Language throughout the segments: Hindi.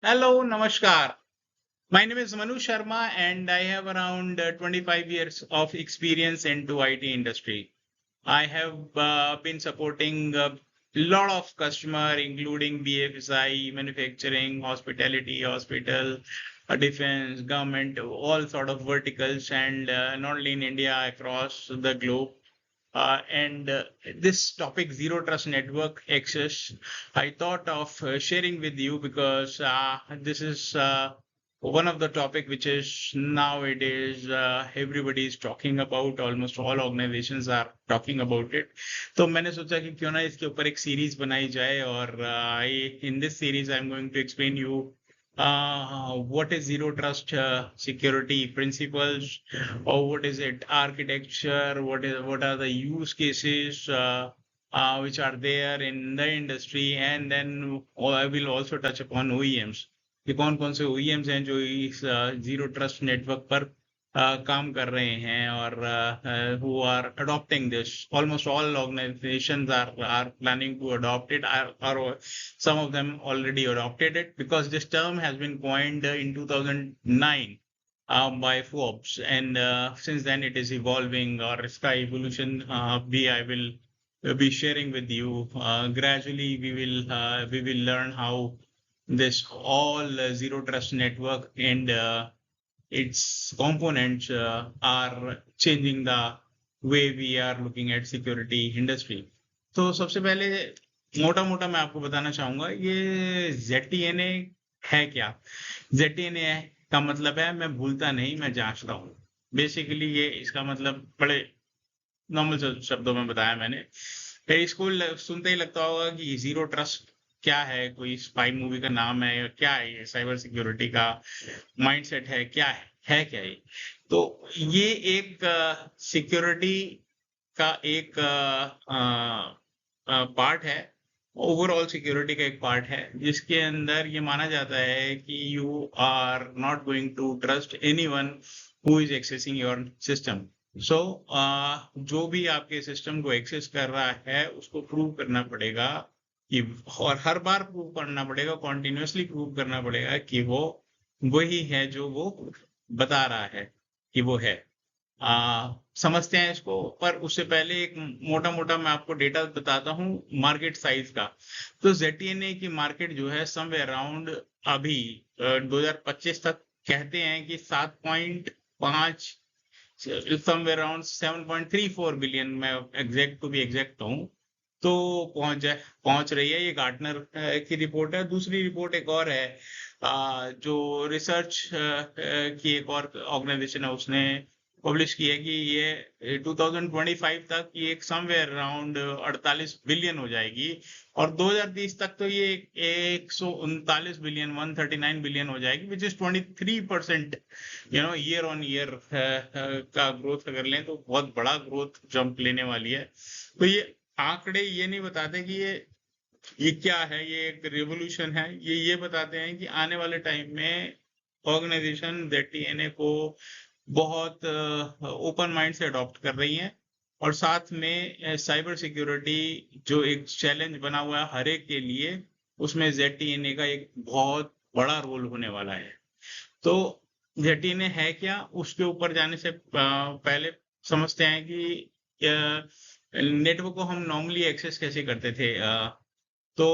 Hello, Namaskar. My name is Manu Sharma and I have around 25 years of experience into IT industry. I have been supporting a lot of customer, including BFSI, manufacturing, hospitality, hospital, defense, government, all sort of verticals, and not only in India, across the globe. And this topic, Zero Trust Network Access, I thought of sharing with you because this is one of the topic which is nowadays everybody is talking about. Almost all organizations are talking about it. तो मैंने सोचा कि क्यों ना इसके ऊपर एक सीरीज बनाई जाए और in this series I'm going to explain you what is zero trust security principles, or what is it architecture, what are the use cases which are there in the industry, and then I will also touch upon OEMs कि कौन कौन से OEMs हैं जो इस जीरो ट्रस्ट नेटवर्क पर काम कर रहे हैं और who are adopting this. Almost all organizations are planning to adopt it, or some of them already adopted it, because this term has been coined in 2009 by Forbes, and since then it is evolving, or इसका evolution भी I will be sharing with you. Gradually we will learn how this all zero trust network and its components are changing the way we are looking at security industry. तो सबसे पहले मोटा मोटा मैं आपको बताना चाहूंगा ये ZTNA है क्या। ZTNA का मतलब है मैं भूलता नहीं, मैं जांचता हूँ। बेसिकली ये इसका मतलब बड़े नॉर्मल शब्दों में बताया मैंने। इसको सुनते ही लगता होगा कि जीरो ट्रस्ट क्या है, कोई स्पाई मूवी का नाम है, क्या है ये, साइबर सिक्योरिटी का माइंडसेट है, क्या है क्या ये। तो ये एक सिक्योरिटी का एक पार्ट है, ओवरऑल सिक्योरिटी का एक पार्ट है, जिसके अंदर ये माना जाता है कि you are not going to trust anyone who is accessing your system. So जो भी आपके सिस्टम को एक्सेस कर रहा है उसको प्रूव करना पड़ेगा कि, और हर बार प्रूव करना पड़ेगा, कॉन्टिन्यूसली प्रूव करना पड़ेगा कि वो वही है जो वो बता रहा है कि वो है। समझते हैं इसको, पर उससे पहले एक मोटा मोटा मैं आपको डेटा बताता हूँ मार्केट साइज का। तो ZTNA की मार्केट जो है समवेयर अराउंड अभी 2025 तक कहते हैं कि 7.5, समवेयर अराउंड 7.34 बिलियन, मैं एग्जैक्ट टू बी एग्जैक्ट हूँ, तो पहुंच रही है। ये गार्टनर की रिपोर्ट है। दूसरी रिपोर्ट एक और है जो रिसर्च की एक और ऑर्गेनाइजेशन है, उसने पब्लिश की है कि ये 2025 तक ये एक समवेयर अराउंड 48 बिलियन हो जाएगी, और 2030 तक तो ये 139 बिलियन 139 बिलियन हो जाएगी, which is 23% year on year का ग्रोथ अगर लें तो बहुत बड़ा ग्रोथ जंप लेने वाली है। तो ये आंकड़े ये नहीं बताते कि ये क्या है, ये एक रिवोल्यूशन है। ये बताते हैं कि आने वाले टाइम में ऑर्गेनाइजेशन ZTNA को बहुत ओपन माइंड से अडॉप्ट कर रही हैं, और साथ में साइबर सिक्योरिटी जो एक चैलेंज बना हुआ है हर एक के लिए, उसमें ZTNA का एक बहुत बड़ा रोल होने वाला है। तो ZTNA है क्या, उसके ऊपर जाने से पहले समझते हैं कि नेटवर्क को हम नॉर्मली एक्सेस कैसे करते थे। तो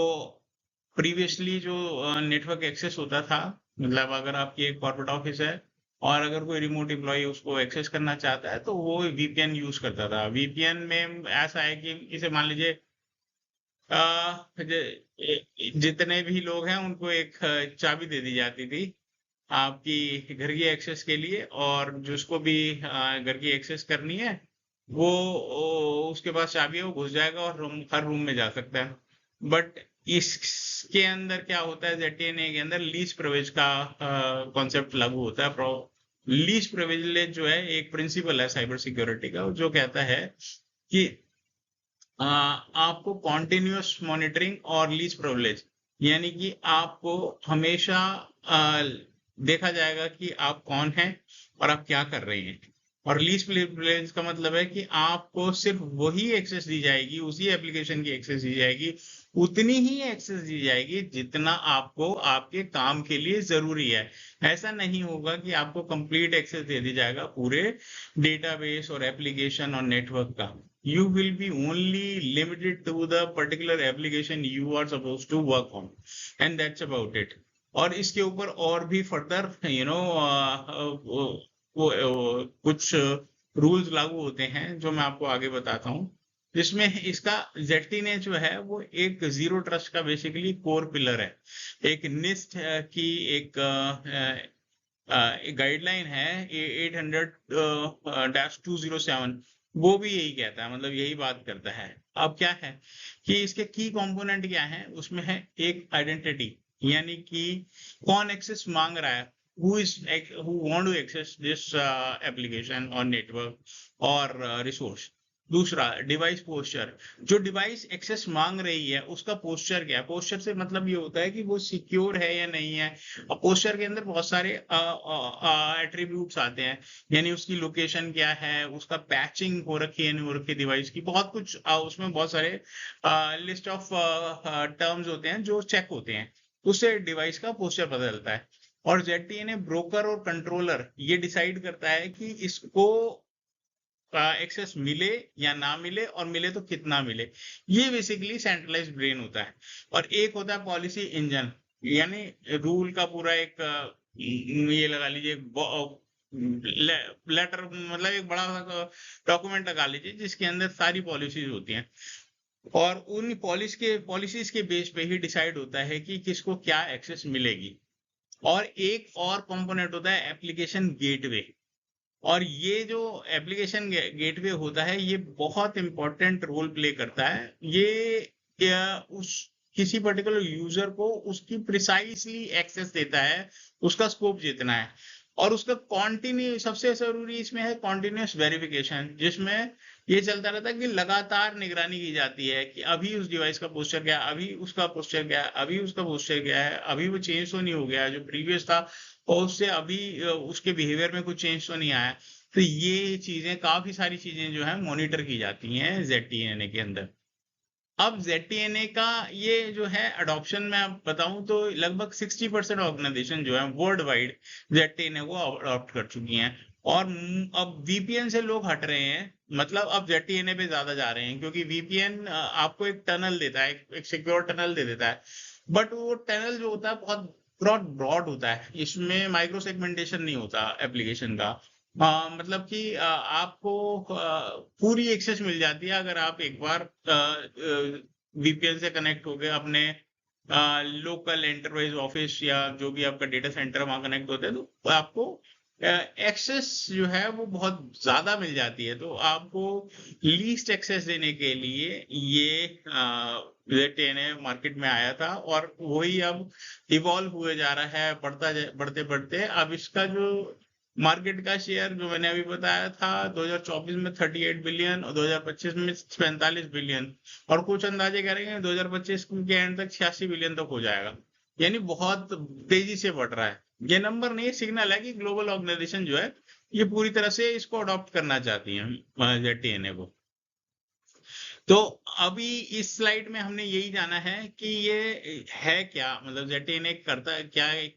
प्रीवियसली जो नेटवर्क एक्सेस होता था, मतलब अगर आपकी एक कॉर्पोरेट ऑफिस है और अगर कोई रिमोट एम्प्लॉय उसको एक्सेस करना चाहता है तो वो VPN यूज करता था। VPN में ऐसा है कि इसे मान लीजिए जितने भी लोग हैं उनको एक चाबी दे दी जाती थी आपकी घर की एक्सेस के लिए, और जिसको भी घर की एक्सेस करनी है वो उसके पास चाबी है, वो घुस जाएगा और हर रूम में जा सकता है। बट इसके अंदर क्या होता है, ZTNA के अंदर लीज प्रिविलेज का कॉन्सेप्ट लागू होता है। लीज प्रिविलेज जो है एक प्रिंसिपल है साइबर सिक्योरिटी का, जो कहता है कि आपको कॉन्टिन्यूस मॉनिटरिंग और लीज प्रिविलेज, यानी कि आपको हमेशा देखा जाएगा कि आप कौन हैं और आप क्या कर रहे हैं। और लीज प्रिविलेज का मतलब है कि आपको सिर्फ वही एक्सेस दी जाएगी, उसी एप्लीकेशन की एक्सेस दी जाएगी, उतनी ही एक्सेस दी जाएगी जितना आपको आपके काम के लिए जरूरी है। ऐसा नहीं होगा कि आपको कंप्लीट एक्सेस दे दिया जाएगा पूरे डेटाबेस और एप्लीकेशन और नेटवर्क का। You will be only limited to the particular application you are supposed to work on, and that's about it. और इसके ऊपर और भी फर्दर कुछ रूल्स लागू होते हैं जो मैं आपको आगे बताता हूँ, जिसमें इसका ZTNA जो है वो एक जीरो ट्रस्ट का बेसिकली कोर पिलर है। एक निस्ट की एक गाइडलाइन है 800-207, वो भी यही कहता है, मतलब यही बात करता है। अब क्या है कि इसके की कंपोनेंट क्या है, उसमें है एक आइडेंटिटी, यानी कि कौन एक्सेस मांग रहा है, who want to access this application or network or resource। दूसरा डिवाइस पोस्चर, जो डिवाइस एक्सेस मांग रही है उसका पोस्चर क्या है। पोस्चर से मतलब ये होता है कि वो सिक्योर है या नहीं है। और पोस्चर के अंदर बहुत सारे एट्रीब्यूट्स आते हैं, यानी उसकी लोकेशन क्या है, उसका पैचिंग हो रखी है नहीं हो रखी डिवाइस की, बहुत कुछ उसमें बहुत सारे लिस्ट ऑफ टर्म्स होते हैं जो चेक होते हैं, उससे डिवाइस का पोस्चर पता चलता है। और ZTNA ब्रोकर और कंट्रोलर ये डिसाइड करता है कि इसको एक्सेस मिले या ना मिले, और मिले तो कितना मिले। ये बेसिकली सेंट्रलाइज्ड ब्रेन होता है। और एक होता है पॉलिसी इंजन, यानी रूल का पूरा एक ये लगा लीजिए लेटर, मतलब एक बड़ा सा डॉक्यूमेंट लगा लीजिए जिसके अंदर सारी पॉलिसीज होती हैं, और उन पॉलिसीज के बेस पे ही डिसाइड होता है कि किसको क्या एक्सेस मिलेगी। और एक और कंपोनेंट होता है एप्लीकेशन गेटवे, और ये जो एप्लीकेशन गेटवे होता है ये बहुत इंपॉर्टेंट रोल प्ले करता है। ये उस किसी पर्टिकुलर यूजर को उसकी प्रिसाइसली एक्सेस देता है, उसका स्कोप जितना है। और उसका कॉन्टिन्यू, सबसे जरूरी इसमें है कॉन्टिन्यूस वेरिफिकेशन, जिसमें ये चलता रहता है कि लगातार निगरानी की जाती है कि अभी उस डिवाइस का पोस्चर क्या है, अभी उसका पोस्चर क्या है, अभी उसका पोस्चर क्या है, अभी वो चेंज तो नहीं हो गया जो प्रीवियस था, और उससे अभी उसके बिहेवियर में कुछ चेंज तो नहीं आया। तो ये चीजें, काफी सारी चीजें जो है मॉनिटर की जाती हैं ZTNA के अंदर। अब ZTNA का ये जो है अडॉप्शन में आप बताऊं तो लगभग 60% ऑर्गेनाइजेशन जो है वर्ल्ड वाइड ZTNA को अडॉप्ट कर चुकी हैं। और अब VPN से लोग हट रहे हैं, मतलब अब ZTNA पे ज्यादा जा रहे हैं, क्योंकि VPN आपको एक टनल देता है, एक सिक्योर टनल दे देता है, बट वो टनल जो होता है बहुत ब्रॉड होता है, इसमें माइक्रो सेगमेंटेशन नहीं होता एप्लीकेशन का। मतलब कि आपको पूरी एक्सेस मिल जाती है अगर आप एक बार VPN से कनेक्ट हो गए अपने लोकल एंटरप्राइज ऑफिस या जो भी आपका डेटा सेंटर वहां कनेक्ट होते हैं, तो आपको एक्सेस जो है वो बहुत ज्यादा मिल जाती है। तो आपको लीस्ट एक्सेस देने के लिए ये ZTNA मार्केट में आया था, और वही अब इवॉल्व हुए जा रहा है, बढ़ते बढ़ते अब इसका जो मार्केट का शेयर जो मैंने अभी बताया था 2024 में 38 बिलियन और 2025 में 45 बिलियन, और कुछ अंदाजे कह रहे हैं 2025 के एंड तक 86 बिलियन तक हो जाएगा। यानी बहुत तेजी से बढ़ रहा है। ये नंबर नहीं, सिग्नल है कि ग्लोबल ऑर्गेनाइजेशन जो है ये पूरी तरह से इसको अडॉप्ट करना चाहती है ZTNA को। तो अभी इस स्लाइड में हमने यही जाना है कि ये है क्या, मतलब ZTNA करता क्या है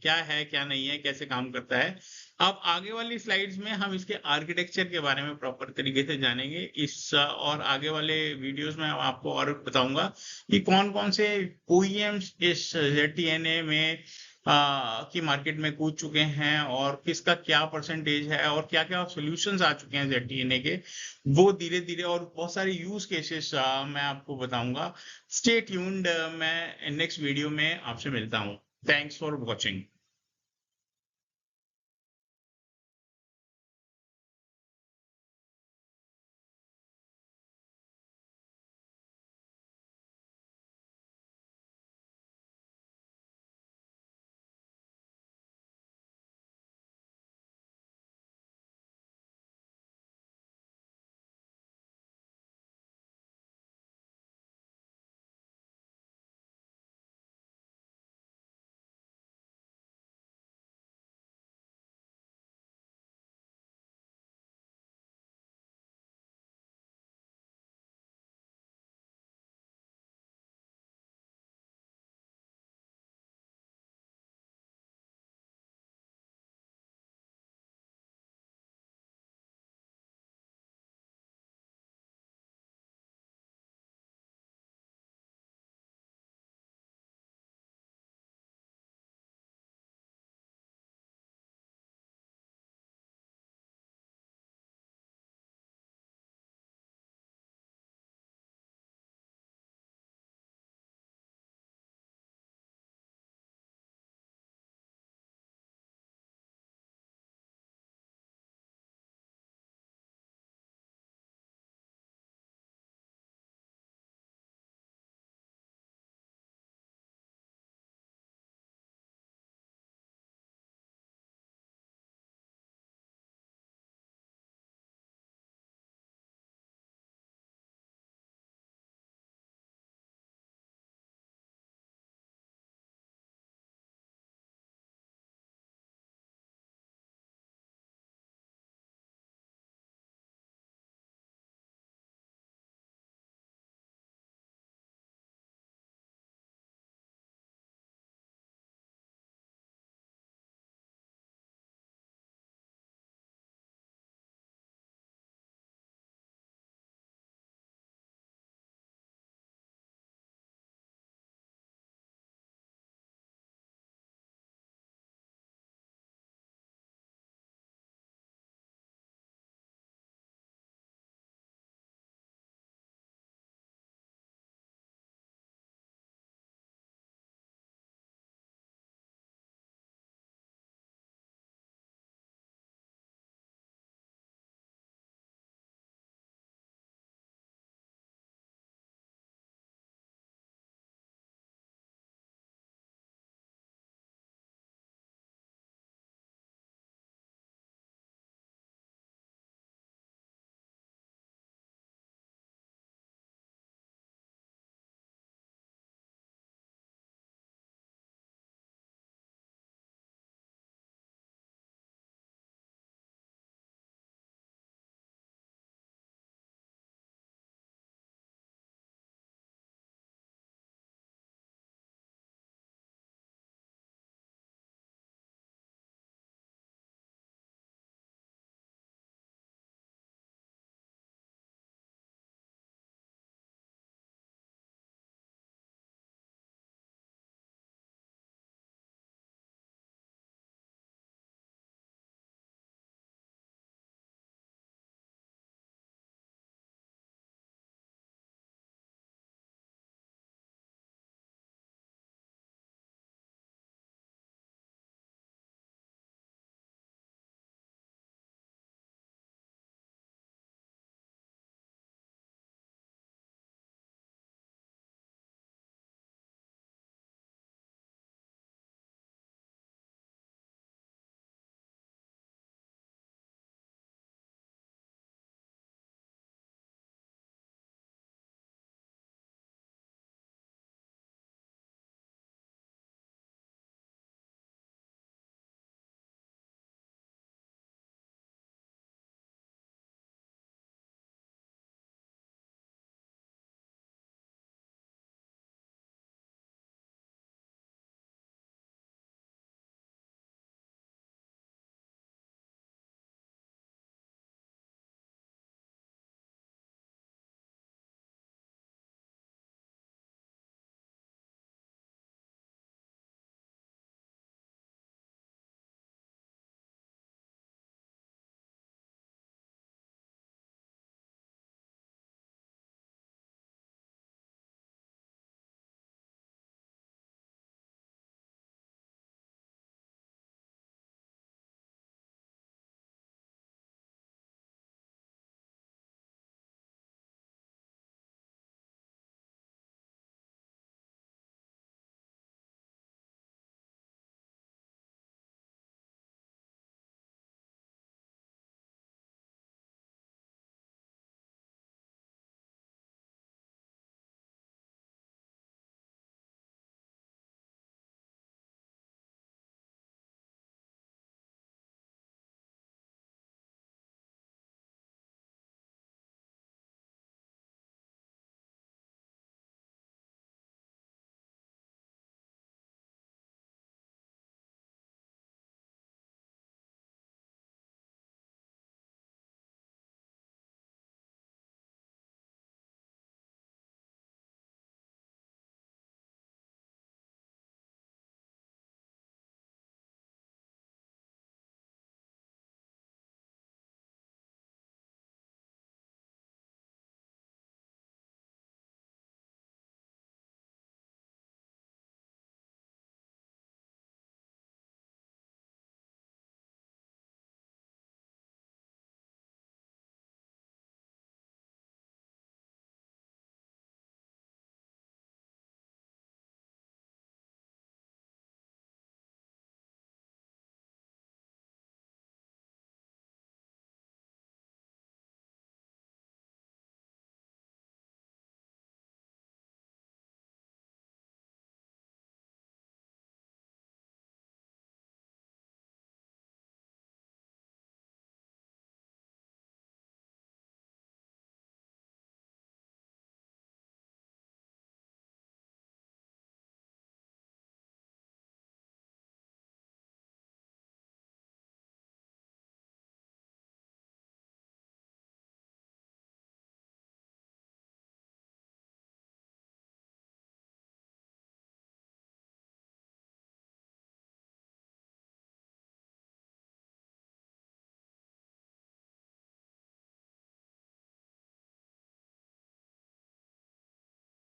क्या नहीं है, कैसे काम करता है। अब आगे वाली स्लाइड्स में हम इसके आर्किटेक्चर के बारे में प्रॉपर तरीके से जानेंगे और आगे वाले वीडियोस में आपको और बताऊंगा कि कौन कौन से OEMs इस ZTNA में की मार्केट में कूद चुके हैं, और किसका क्या परसेंटेज है, और क्या क्या सॉल्यूशंस आ चुके हैं ZTNA के, वो धीरे धीरे, और बहुत सारे यूज केसेस मैं आपको बताऊंगा। स्टे ट्यून्ड, मैं नेक्स्ट वीडियो में आपसे मिलता हूँ। Thanks for watching.